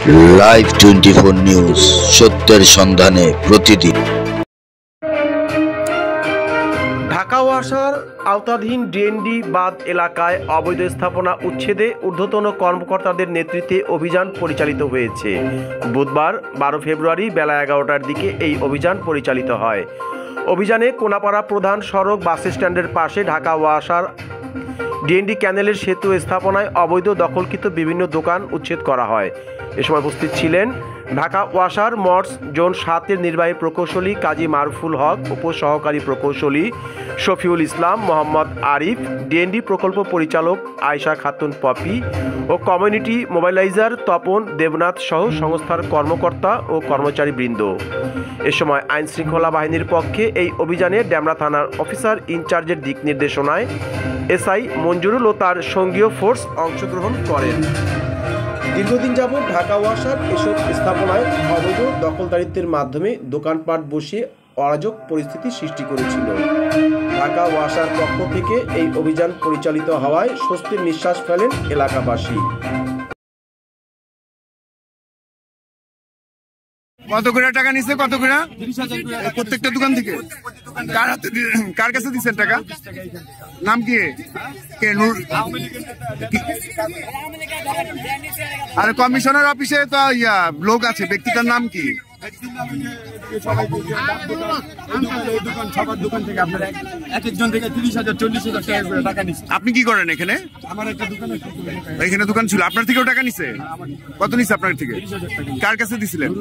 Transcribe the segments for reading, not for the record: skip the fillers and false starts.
Live 24 news, সত্যের সন্ধানে প্রতিদিন। ঢাকা ওয়াসার আওতাধীন ডিএনডি বাঁধ এলাকায় অবৈধ স্থাপনা উচ্ছেদে ঊর্ধ্বতন কর্মকর্তাদের নেতৃত্বে অভিযান পরিচালিত হয়েছে। বুধবার 12 ফেব্রুয়ারি বেলা 11টার দিকে এই অভিযান পরিচালিত হয়। অভিযানে কোনাপাড়া প্রধান সড়ক বাস স্ট্যান্ডের পাশে ঢাকা ওয়াসার ডিএনডি ক্যানেলের সেতু স্থাপনায় অবৈধ দখলকৃত বিভিন্ন দোকান উচ্ছেদ করা হয়। এ সময় উপস্থিত ছিলেন ঢাকা ওয়াসার মর্স জোন 7-এর নির্বাহী প্রকৌশলী কাজী মারুফুল হক, উপসহকারী প্রকৌশলী শফিউল ইসলাম, মোহাম্মদ আরিফ, ডিএনডি প্রকল্প পরিচালক আয়শা খাতুন পপি ও কমিউনিটি মোবিলাইজার তপন দেবনাথ সহ সংস্থার কর্মকর্তা ও কর্মচারীবৃন্দ। এ সময় আইন শৃঙ্খলা বাহিনীর পক্ষে এই অভিযানে ডেমরা থানার অফিসার ইনচার্জের দিক নির্দেশনায় এসআই মঞ্জুরুল ও তার সঙ্গীয় ফোর্স অংশগ্রহণ করেন। দীর্ঘদিন যাবৎ ঢাকা ওয়াসার এসব স্থাপনায় অবৈধ দখলদারিত্বের মাধ্যমে দোকানপাট বসিয়ে অরাজক পরিস্থিতি সৃষ্টি করেছিল। ঢাকা ওয়াসার পক্ষ থেকে এই অভিযান পরিচালিত হওয়ায় স্বস্তির নিঃশ্বাস ফেলেন এলাকাবাসী। কত করে টাকা নিছে? কত করে? প্রত্যেকটা দোকান থেকে? কার কাছে দিচ্ছেন টাকা? নাম কি? আর কমিশনার অফিসে তো লোক আছে, ব্যক্তিটার নাম কি? আপনি কি করেন এখানে? এখানে দোকান ছিল, আপনার থেকেও টাকা নিছে? কত নিছে আপনার থেকে? কার কাছে দিছিলেন?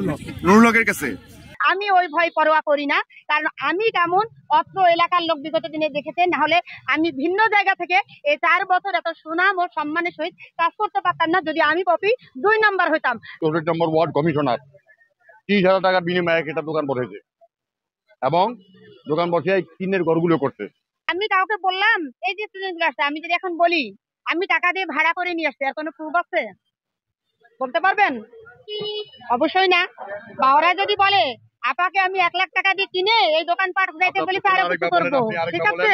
নুরুল হকের কাছে। আমি ওই ভয় পরোয়া করি না, কারণ আমি তেমন অত্র এলাকার লোক বিগত দিনে দেখেছে, না হলে আমি ভিন্ন জায়গা থেকে এই 4 বছর এত সুনাম ও সম্মানের সহিত কাজ করতে পারতাম না যদি আমি পপি 2 নম্বর হইতাম। 64 নম্বর ওয়ার্ড কমিশনার 30,000 টাকার বিনিময়ে একটা দোকান বসেছে এবং দোকান বসে টিনের ঘরগুলো করছে। আমি কাউকে বললাম এই যে স্টুডেন্ট আসছে, আমি যদি এখন বলি আমি টাকা দিয়ে ভাড়া করে নিয়ে আসছি, আর কোনো প্রুফ আছে? বলতে পারবেন? অবশ্যই না। বা ওরা যদি বলে আপাকে আমি 1 লাখ টাকা দিয়ে কিনে এই দোকান পাট যাইতে বলি তার কিছু করবো, ঠিক আছে,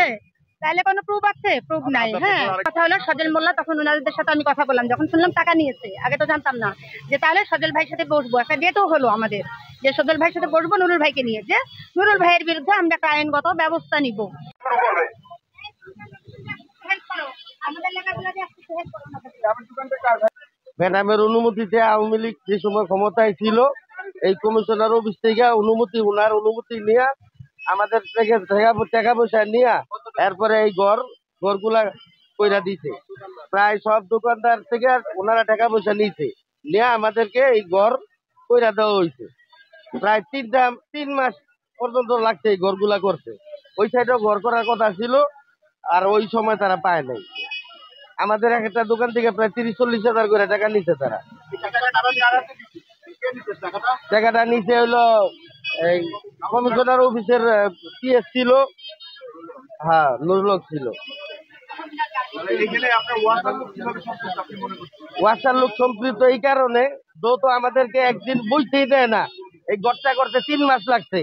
তাহলে কোনো প্রুফ আছে? প্রুফ নাই। হ্যাঁ, কথা হলো সজল মোল্লা, তখন ওনাদের সাথে আমি কথা বললাম যখন শুনলাম টাকা নিয়েছে, আগে তো জানতাম না, যে তাহলে সজল ভাইয়ের সাথে বসবো। একটা ডেটও হলো আমাদের যে সজল ভাইয়ের সাথে বসবো নুরুল ভাইকে নিয়ে, যে নুরুল ভাইয়ের বিরুদ্ধে আমরা একটা আইনগত ব্যবস্থা নিব। ম্যাডামের অনুমতিতে আওয়ামী লীগ যে সময় ক্ষমতায় ছিল, এই কমিশনার অফিস থেকে ওনার অনুমতি নিয়ে আমাদের থেকে টাকা পয়সা নিয়ে এরপরে এই ঘরগুলা কইরা দিছে। প্রায় সব দোকানদার থেকে ওনারা টাকা পয়সা নিছে, নিয়ে আমাদেরকে এই ঘর কইরা দেওয়া হয়েছে। প্রায় 3 মাস পর্যন্ত লাগছে এই ঘরগুলা করতে। ওই সাইডেও ঘর করার কথা ছিল, আর ওই সময় তারা পায় নাই। আমাদের একটা দোকান থেকে প্রায় 30-40 হাজার করে টাকা নিচ্ছে তারা। টাকাটা নিচে হইলো এই কমিশনার অফিসের পিএস ছিল, হ্যাঁ নুরুল হক ছিল। ওয়াসার লোক সম্পৃক্ত এই কারণে, যেহেতু আমাদেরকে একদিন বইতেই দেয় না, এই ঘরটা করতে 3 মাস লাগছে।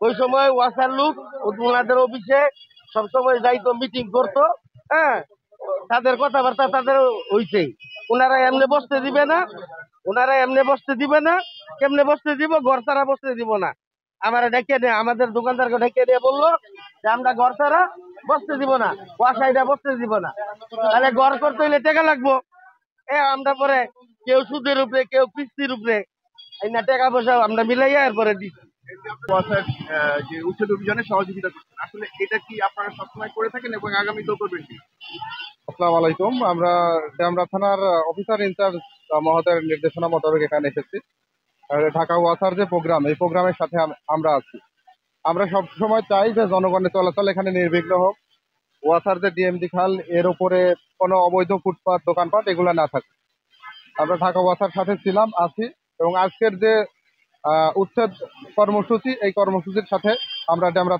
ওই সময় ওয়াসার লোক ওনাদের অফিসে সবসময় যাইতো, মিটিং করতো। হ্যাঁ, তাদের কথাবার্তা তাদের হইছে, ওনারা এমনি বসতে দিবে না, কেমনে বসতে দিব? ঘর ছাড়া বসতে দিব না। আমরা ডেকে নিয়ে, আমাদের দোকানদারকে ডেকে নিয়ে বললো যে আমরা ঘর ছাড়া বসতে দিব না, ওয়াসাইডা বসতে দিব না। তাহলে ঘর করতে হইলে টাকা লাগবো। আমরা পরে কেউ সুদের উপরে, কেউ কিস্তির উপরে না টাকা পয়সা আমরা মিলাইয়া এরপরে দিচ্ছি। যে উচ্ছেদ অভিযানে সহযোগিতা করছেন, আসলে এটা কি আপনারা সবসময় করে থাকেন এবং আগামীতেও করবেন কি? আসসালামু আলাইকুম। আমরা ডেমরা থানার অফিসার ইনচার্জ মহোদয়ের নির্দেশনা মোতাবেক এখানে এসেছি। ঢাকা ওয়াসার যে প্রোগ্রাম, এই প্রোগ্রামের সাথে আমরা আছি। আমরা সবসময় চাই যে জনগণের চলাচল এখানে নির্বিঘ্ন হোক। ওয়াসার যে ডিএমডি খাল, এর উপরে কোনো অবৈধ ফুটপাত, দোকানপাট এগুলো না থাকে। আমরা ঢাকা ওয়াসার সাথে ছিলাম, আছি, এবং আজকের যে উচ্ছেদ কর্মসূচি, এই কর্মসূচির সাথে আমরা ডেমরা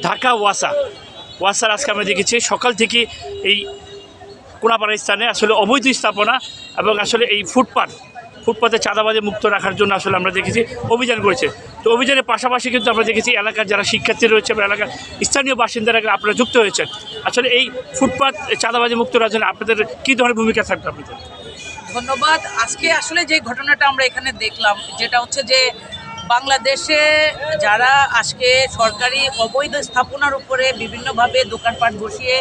ঢাকা ওয়াসার আজকে আমরা দেখেছি সকাল থেকে এই কোনাপাড়া স্থানে আসলে অবৈধ স্থাপনা এবং আসলে এই ফুটপাতে চাঁদাবাজি মুক্ত রাখার জন্য আসলে আমরা দেখেছি অভিযান করেছে। তো অভিযানের পাশাপাশি কিন্তু আমরা দেখেছি এলাকার যারা শিক্ষার্থী রয়েছে বা এলাকার স্থানীয় বাসিন্দারা আপনারা যুক্ত হয়েছেন। আসলে এই ফুটপাত চাঁদাবাজি মুক্ত রাখার জন্য আপনাদের কী ধরনের ভূমিকা থাকবে আপনাদের? ধন্যবাদ। আজকে আসলে যে ঘটনাটা আমরা এখানে দেখলাম, যেটা হচ্ছে যে বাংলাদেশে যারা আজকে সরকারি অবৈধ স্থাপনার উপরে বিভিন্নভাবে দোকানপাট বসিয়ে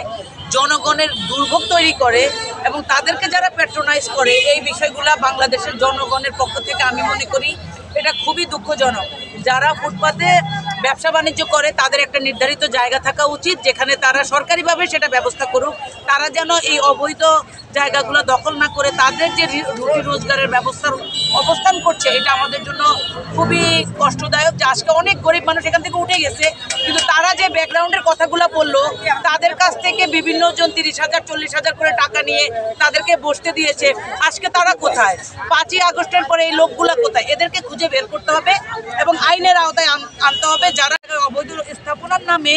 জনগণের দুর্ভোগ তৈরি করে এবং তাদেরকে যারা প্যাট্রোনাইজ করে, এই বিষয়গুলা বাংলাদেশের জনগণের পক্ষ থেকে আমি মনে করি এটা খুবই দুঃখজনক। যারা ফুটপাতে ব্যবসা বাণিজ্য করে তাদের একটা নির্ধারিত জায়গা থাকা উচিত, যেখানে তারা সরকারিভাবে সেটা ব্যবস্থা করুক। তারা যেন এই অবৈধ জায়গাগুলো দখল না করে তাদের যে রুটি রোজগারের ব্যবস্থার অবস্থান করছে, এটা আমাদের জন্য খুবই কষ্টদায়ক। যে আজকে অনেক গরিব মানুষ এখান থেকে উঠে গেছে, কিন্তু তারা যে ব্যাকগ্রাউন্ডের কথাগুলো বললো, তাদের কাছ থেকে বিভিন্ন জন 30,000 40,000 করে টাকা নিয়ে তাদেরকে বসতে দিয়েছে। আজকে তারা কোথায়? 5ই আগস্টের পরে এই লোকগুলা কোথায়? এদেরকে খুঁজে বের করতে হবে এবং আইনের আওতায় আনতে হবে। যারা অবৈধ স্থাপনার নামে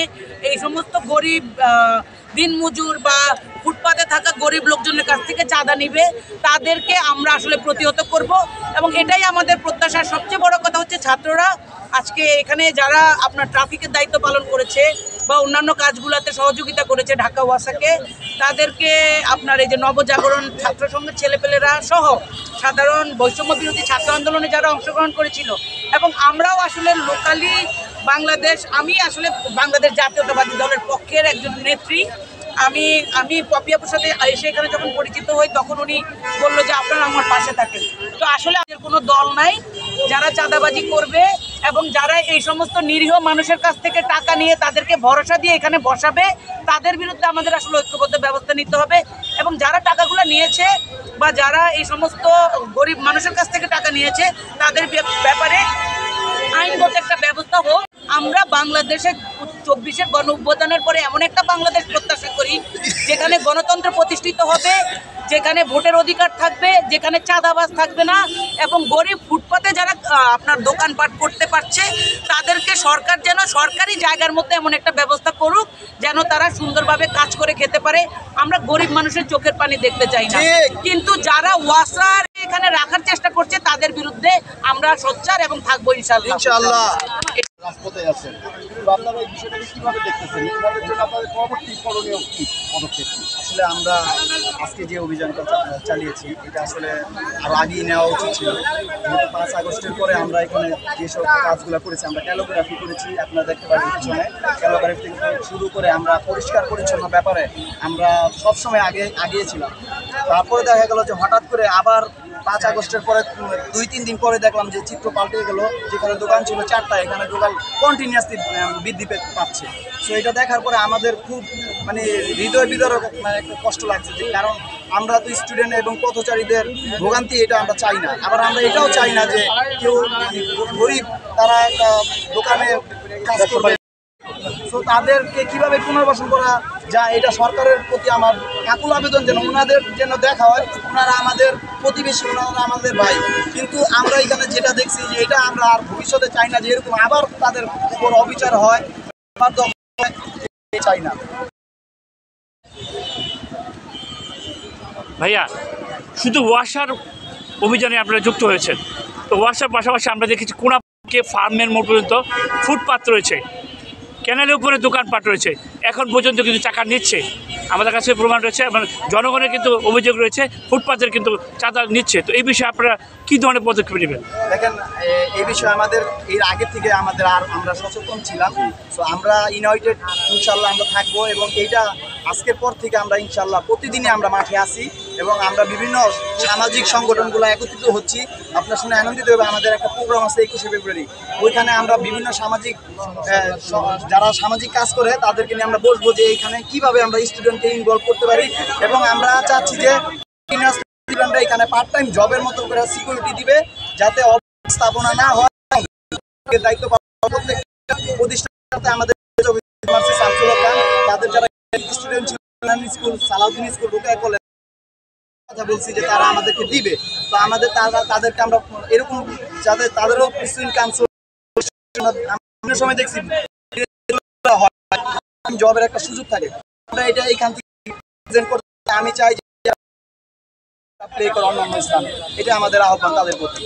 এই সমস্ত গরিব দিনমজুর বা ফুটপাতে থাকা গরিব লোকজনের কাছ থেকে চাঁদা নিবে, তাদেরকে আমরা আসলে প্রতিহত করব। এবং এটাই আমাদের প্রত্যাশার সবচেয়ে বড় কথা হচ্ছে, ছাত্ররা আজকে এখানে যারা আপনার ট্রাফিকের দায়িত্ব পালন করেছে বা অন্যান্য কাজগুলোতে সহযোগিতা করেছে ঢাকা ওয়াসাকে, তাদেরকে আপনার এই যে নবজাগরণ ছাত্র সংঘের ছেলেপেলেরা সহ সাধারণ বৈষম্য বিরোধী ছাত্র আন্দোলনে যারা অংশগ্রহণ করেছিল, এবং আমরাও আসলে লোকালি আমি আসলে বাংলাদেশ জাতীয়তাবাদী দলের পক্ষের একজন নেত্রী। আমি পপি আপুর সাথে এসে এখানে যখন পরিচিত হই, তখন উনি বললো যে আপনারা আমার পাশে থাকেন। তো আসলে আমাদের কোনো দল নাই যারা চাঁদাবাজি করবে এবং যারা এই সমস্ত নিরীহ মানুষের কাছ থেকে টাকা নিয়ে তাদেরকে ভরসা দিয়ে এখানে বসাবে, তাদের বিরুদ্ধে আমাদের আসলে ঐক্যবদ্ধ ব্যবস্থা নিতে হবে। এবং যারা টাকাগুলো নিয়েছে বা যারা এই সমস্ত গরিব মানুষের কাছ থেকে টাকা নিয়েছে, তাদের ব্যাপারে আইনগত একটা ব্যবস্থা হোক। আমরা বাংলাদেশের 24-এর গণ অভ্যুত্থানের পরে এমন একটা বাংলাদেশ প্রত্যাশা করি যেখানে গণতন্ত্র প্রতিষ্ঠিত হবে, যেখানে ভোটের অধিকার থাকবে, যেখানে চাঁদাবাজ থাকবে না, এবং গরিব ফুটপাতে যারা আপনার দোকানপাট করতে পারছে তাদেরকে সরকার যেন সরকারি জায়গার মধ্যে এমন একটা ব্যবস্থা করুক যেন তারা সুন্দরভাবে কাজ করে খেতে পারে। আমরা গরিব মানুষের চোখের পানি দেখতে চাই না, কিন্তু যারা ওয়াসার এখানে রাখার চেষ্টা করছে তাদের বিরুদ্ধে আমরা সোচ্চার এবং থাকবো ইনশাআল্লাহ। রাজপথে আছেন, তো আপনারা এই বিষয়টাকে কিভাবে দেখতেছেন? এটার জন্য আপনাদের পরবর্তী করণীয় কি পদক্ষেপ? আসলে আমরা আজকে যে অভিযানটা চালিয়েছি, এটা আসলে আরও আগেই নেওয়া উচিত ছিল। যেহেতু 5 আগস্টের পরে আমরা এখানে যেসব কাজগুলো করেছি, আমরা ক্যালোগ্রাফি করেছি, আপনারা দেখতে পারেন পিছনে ক্যালোগ্রাফি থেকে শুরু করে আমরা পরিষ্কার পরিচ্ছন্ন ব্যাপারে আমরা সবসময় আগিয়েছিলাম। তারপরে দেখা গেল যে হঠাৎ করে আবার 5 আগস্টের পরে 2-3 দিন পরে দেখলাম যে চিত্র পাল্টে গেল। যেখানে দোকান ছিল 4টা, এখানে দোকান কন্টিনিউয়াসলি বৃদ্ধি পাচ্ছে। সো এটা দেখার পরে আমাদের খুব হৃদয় বিদারক একটা কষ্ট লাগছে, যে কারণ আমরা তো স্টুডেন্ট এবং পথচারীদের ভোগান্তি এটা আমরা চাই না। আবার আমরা এটাও চাই না যে কেউ গরিব তারা একটা দোকানে কাজ করবে। সো তাদেরকে কীভাবে পুনর্বাসন করা যায়, এটা সরকারের প্রতি আমার আকুল আবেদন, যেন ওনাদের যেন দেখা হয়। ওনারা আমাদের প্রতিবেশী, ওনারা আমাদের ভাই, কিন্তু আমরা এখানে যেটা দেখছি যে এটা আমরা আর ভবিষ্যতে চাই না যে এরকম আবার তাদের উপর অবিচার হয়, চাই না। ভাইয়া, শুধু ওয়াসার অভিযানে আপনারা যুক্ত হয়েছেন, তো ওয়াসার পাশাপাশি আমরা দেখেছি কোনাকে ফার্মের মোড় পর্যন্ত ফুটপাত রয়েছে, ক্যানেলের উপরে দোকানপাট রয়েছে, এখন পর্যন্ত কিন্তু টাকা নিচ্ছে। আমাদের কাছে প্রমাণ রয়েছে এবং জনগণের কিন্তু অভিযোগ রয়েছে ফুটপাতের কিন্তু চাঁদা নিচ্ছে। তো এই বিষয়ে আপনারা কী ধরনের পদক্ষেপ নেবেন? দেখেন, এই বিষয়ে আমাদের এর আগে থেকে আমরা সচেতন ছিলাম। সো আমরা ইউনাইটেড ইনশাল্লাহ আমরা থাকবো, এবং এইটা আজকের পর থেকে আমরা ইনশাল্লাহ প্রতিদিনই আমরা মাঠে আসি এবং আমরা বিভিন্ন সামাজিক সংগঠনগুলো একত্রিত হচ্ছি। আপনার শুনে আনন্দিত হবে, আমাদের একটা প্রোগ্রাম আছে 21শে ফেব্রুয়ারি, ওইখানে আমরা বিভিন্ন সামাজিক যারা সামাজিক কাজ করে তাদেরকে নিয়ে আমরা বসবো যে এইখানে কীভাবে আমরা স্টুডেন্টকে ইনভলভ করতে পারি। এবং আমরা চাচ্ছি যে স্টুডেন্টরা এখানে পার্ট টাইম জবের মতো করে সিকিউরিটি দিবে, যাতে স্থাপনা না হয়। দায়িত্ব প্রত্যেকটা প্রতিষ্ঠানে আমাদের তাদের যারা স্টুডেন্ট ছিল school, Salauddin school, Rokeya college, কথা বলছি যে তারা আমাদেরকে দিবে। তো আমাদের তাদেরকে আমরা এরকম যাতে তাদেরও কিছু ইনকাম সময় দেখছি জবের একটা সুযোগ থাকে। আমরা এটা এইখান থেকে আমি চাই প্লে করা অন্যান্য স্থান, এটা আমাদের আহ্বান তাদের প্রতি।